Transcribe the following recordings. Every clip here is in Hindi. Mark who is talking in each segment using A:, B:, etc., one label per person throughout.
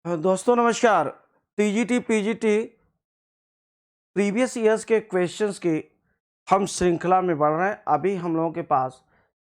A: दोस्तों नमस्कार। टीजीटी पीजीटी प्रीवियस ईयर्स के क्वेश्चंस की हम श्रृंखला में बढ़ रहे हैं। अभी हम लोगों के पास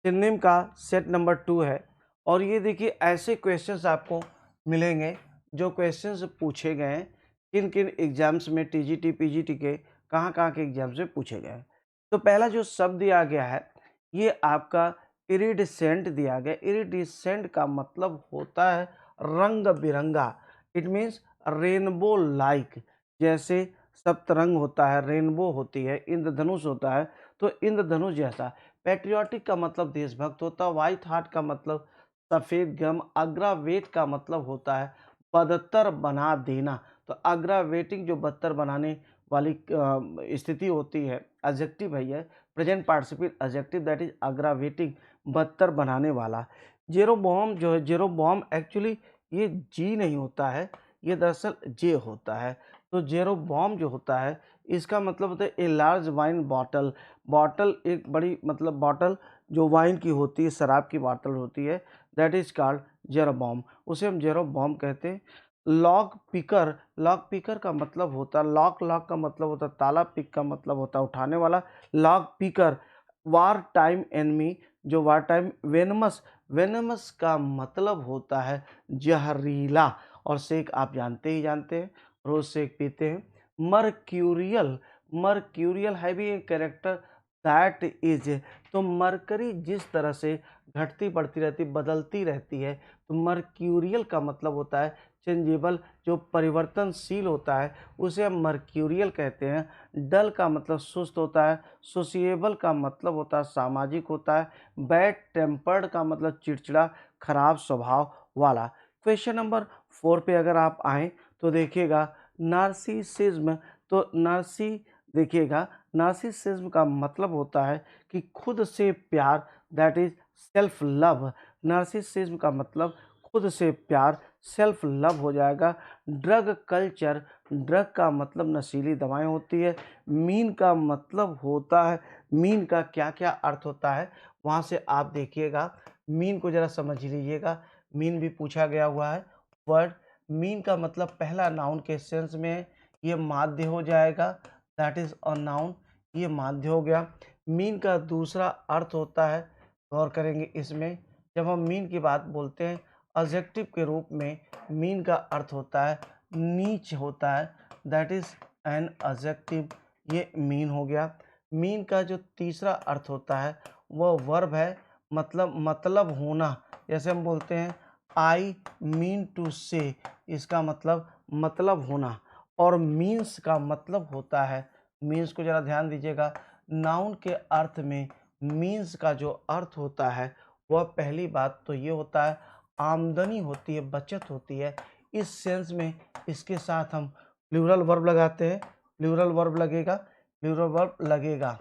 A: सिनोनिम का सेट नंबर 2 है और ये देखिए ऐसे क्वेश्चंस आपको मिलेंगे जो क्वेश्चंस पूछे गए हैं किन किन एग्जाम्स में, टीजीटी पीजीटी के कहाँ के एग्जाम्स में पूछे गए हैं। तो पहला जो शब्द दिया गया है ये आपका इरिडिसेंट दिया गया। इरिडिसेंट का मतलब होता है रंग बिरंगा। It means rainbow like. जैसे सप्तरंग होता है, रेनबो होती है, इंद्रधनुष होता है, तो इंद्रधनुष जैसा। पैट्रियोटिक का मतलब देशभक्त होता है। व्हाइट हार्ट का मतलब सफ़ेद गम। अग्रावेट का मतलब होता है बदतर बना देना। तो अग्रावेटिंग जो बदतर बनाने वाली स्थिति होती है, एडजेक्टिव है ये, present participle adjective, that is aggravating, बदतर बनाने वाला। जेरोबोम जो है, जेरोबोम एक्चुअली ये जी नहीं होता है, ये दरअसल जे होता है। तो जेरोबोम जो होता है इसका मतलब होता है a large wine bottle. Bottle एक बड़ी मतलब बॉटल जो वाइन की होती है, शराब की बॉटल होती है, दैट इज कॉल्ड जेरोबोम, उसे हम जेरोबोम कहते हैं। लॉक पिकर, लॉक पिकर का मतलब होता है लॉक, लॉक का मतलब होता है ताला, पिक का मतलब होता है उठाने वाला, lock picker. War time enemy, जो वार टाइम वेनमस, वेनमस का मतलब होता है जहरीला। और सेक आप जानते ही जानते हैं, रोज सेक पीते हैं। मर्क्यूरियल, मर्क्यूरियल है भी एक कैरेक्टर दैट इज। तो मरकरी जिस तरह से घटती बढ़ती रहती, बदलती रहती है, तो मर्क्यूरियल का मतलब होता है चेंजेबल, जो परिवर्तनशील होता है उसे हम मर्क्यूरियल कहते हैं। डल का मतलब सुस्त होता है। सोशिएबल का मतलब होता है सामाजिक होता है। बैड टेम्पर्ड का मतलब चिड़चिड़ा, खराब स्वभाव वाला। क्वेश्चन नंबर 4 पे अगर आप आएँ तो देखिएगा नार्सिसिज्म। तो देखिएगा नार्सिसिज्म का मतलब होता है कि खुद से प्यार, that is self love. Narcissism का मतलब खुद से प्यार, सेल्फ लव हो जाएगा। ड्रग कल्चर, ड्रग का मतलब नशीली दवाएं होती है। मीन का मतलब होता है, मीन का क्या क्या अर्थ होता है वहाँ से आप देखिएगा, मीन को ज़रा समझ लीजिएगा। मीन भी पूछा गया हुआ है वर्ड। मीन का मतलब पहला नाउन के सेंस में है, ये माध्य हो जाएगा, दैट इज अ नाउन, ये माध्य हो गया। मीन का दूसरा अर्थ होता है, गौर करेंगे इसमें, जब हम मीन की बात बोलते हैं एडजेक्टिव के रूप में, मीन का अर्थ होता है नीच होता है, दैट इज एन एडजेक्टिव, ये मीन हो गया। मीन का जो तीसरा अर्थ होता है वह वर्ब है, मतलब होना। जैसे हम बोलते हैं आई मीन टू से, इसका मतलब होना। और मीन्स का मतलब होता है, मीन्स को ज़रा ध्यान दीजिएगा, नाउन के अर्थ में मीन्स का जो अर्थ होता है वह पहली बात तो ये होता है आमदनी होती है, बचत होती है। इस सेंस में इसके साथ हम प्लूरल वर्ब लगाते हैं, प्लूरल वर्ब लगेगा, प्लूरल वर्ब लगेगा,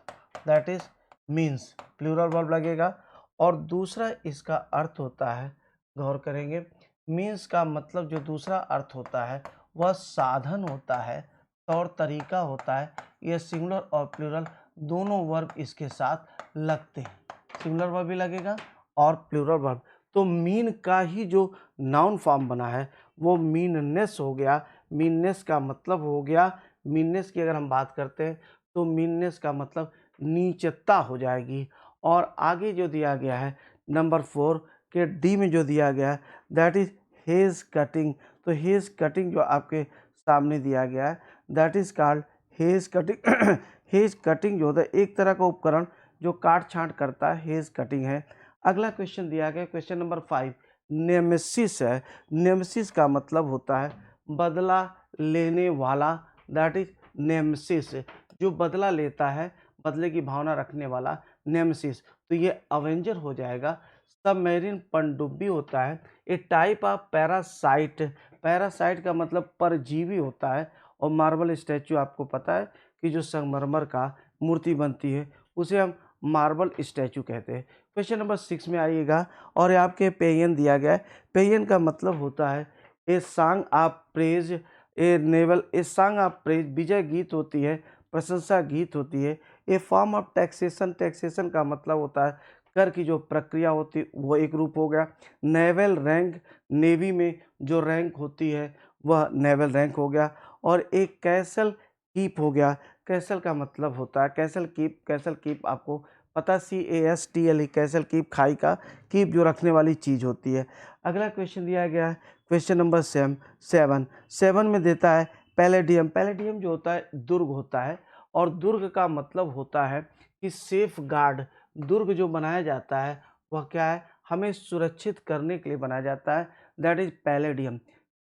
A: that is means, plural verb लगेगा। और दूसरा इसका अर्थ होता है, गौर करेंगे, मीन्स का मतलब जो दूसरा अर्थ होता है वह साधन होता है, तौर तरीका होता है। यह सिंगुलर और प्लूरल दोनों वर्ब इसके साथ लगते हैं, सिंगुलर वर्ब भी लगेगा और प्लूरल वर्ब। तो मीन का ही जो नाउन फॉर्म बना है वो मीननेस हो गया। मीननेस का मतलब हो गया, मीननेस की अगर हम बात करते हैं तो मीननेस का मतलब नीचता हो जाएगी। और आगे जो दिया गया है नंबर 4 के डी में जो दिया गया है दैट इज हेज कटिंग। तो हेज कटिंग जो आपके सामने दिया गया है that is called hedge cutting. Hedge cutting जो होता है एक तरह का उपकरण जो काट छांट करता है, हेज कटिंग है। अगला क्वेश्चन दिया गया क्वेश्चन नंबर 5, नेमेसिस है। नेमेसिस का मतलब होता है बदला लेने वाला, दैट इज नेमेसिस, जो बदला लेता है, बदले की भावना रखने वाला, नेमेसिस। तो ये अवेंजर हो जाएगा। सबमरीन पनडुब्बी होता है ए टाइप ऑफ पैरासाइट। पैरासाइट का मतलब परजीवी होता है। और मार्बल स्टैचू आपको पता है कि जो संगमरमर का मूर्ति बनती है उसे हम मार्बल स्टैचू कहते हैं। क्वेश्चन नंबर 6 में आइएगा और आपके पेयन दिया गया है। पेयन का मतलब होता है a song of praise, a naval, a song of praise विजय गीत होती है, प्रशंसा गीत होती है। A form of taxation, taxation का मतलब होता है कर की जो प्रक्रिया होती वो एक रूप हो गया। नेवल रैंक, नेवी में जो रैंक होती है वह नेवल रैंक हो गया। और एक कैसल कीप हो गया। कैसल का मतलब होता है कैसल कीप, कैसल कीप आपको पता, CASTLE, कैसल कीप, खाई का कीप जो रखने वाली चीज़ होती है। अगला क्वेश्चन दिया गया है क्वेश्चन नंबर 7 में देता है पैलेडियम। पैलेडियम जो होता है दुर्ग होता है, और दुर्ग का मतलब होता है कि सेफ गार्ड। दुर्ग जो बनाया जाता है वह क्या है, हमें सुरक्षित करने के लिए बनाया जाता है, that is palladium.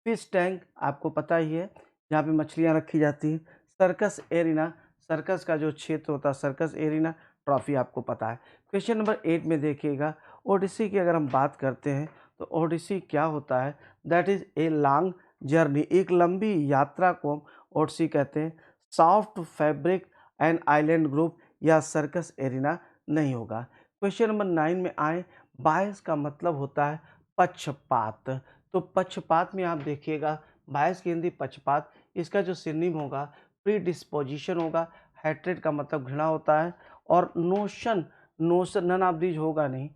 A: Fish tank आपको पता ही है, जहाँ पे मछलियाँ रखी जाती हैं। सर्कस एरिना, सर्कस का जो क्षेत्र होता है सर्कस एरिना, ट्रॉफी आपको पता है। क्वेश्चन नंबर 8 में देखिएगा, ओडिसी की अगर हम बात करते हैं तो ओडिसी क्या होता है, that is a long journey, एक लंबी यात्रा को ओडिसी कहते हैं। Soft fabric and island group या सर्कस एरिना नहीं होगा। क्वेश्चन नंबर 9 में आए, बायस का मतलब होता है पक्षपात। तो पक्षपात में आप देखिएगा, बायस की हिंदी पक्षपात, इसका जो सिनोनिम होगा प्री डिस्पोजिशन होगा। हैट्रेड का मतलब घृणा होता है। और notion, notion none of these होगा नहीं।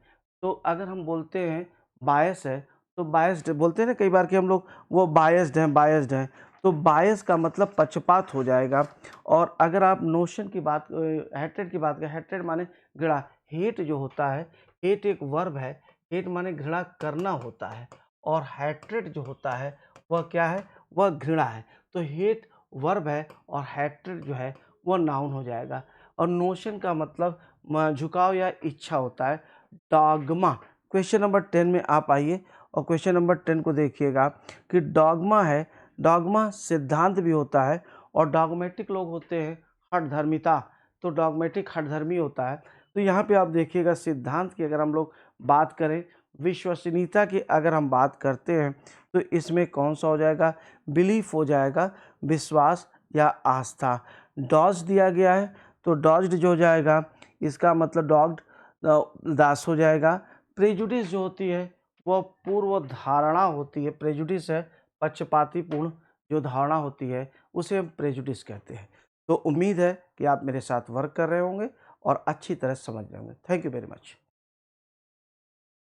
A: तो अगर हम बोलते हैं बायस है तो बायस्ड बोलते हैं ना कई बार कि हम लोग वो बायस्ड हैं, बायस्ड हैं, तो बायस का मतलब पक्षपात हो जाएगा। और अगर आप नोशन की बात, हैट्रेड की बात करें, हैट्रेड माने घृणा। हेट जो होता है, हेट एक वर्ब है, हेट माने घृणा करना होता है, और हैट्रेड जो होता है वह क्या है, वह घृणा है। तो हेट वर्ब है और हैट्रेड जो है वह नाउन हो जाएगा। और नोशन का मतलब झुकाव या इच्छा होता है। डॉगमा, क्वेश्चन नंबर 10 में आप आइए और क्वेश्चन नंबर 10 को देखिएगा कि डॉगमा है, डॉगमा सिद्धांत भी होता है, और डॉगमेटिक लोग होते हैं हठधर्मिता, तो डॉगमेटिक हठधर्मी होता है। तो यहाँ पे आप देखिएगा सिद्धांत की अगर हम लोग बात करें, विश्वसनीयता की अगर हम बात करते हैं तो इसमें कौन सा हो जाएगा, बिलीफ हो जाएगा, विश्वास या आस्था। डॉज दिया गया है तो डॉज्ड जो हो जाएगा, इसका मतलब डॉग्ड, दास हो जाएगा। प्रेजुडिस जो होती है वह पूर्व धारणा होती है, प्रेजुडिस है पक्षपातीपूर्ण जो धारणा होती है उसे हम प्रेजुडिस कहते हैं। तो उम्मीद है कि आप मेरे साथ वर्क कर रहे होंगे और अच्छी तरह समझ रहे होंगे। Thank you very much.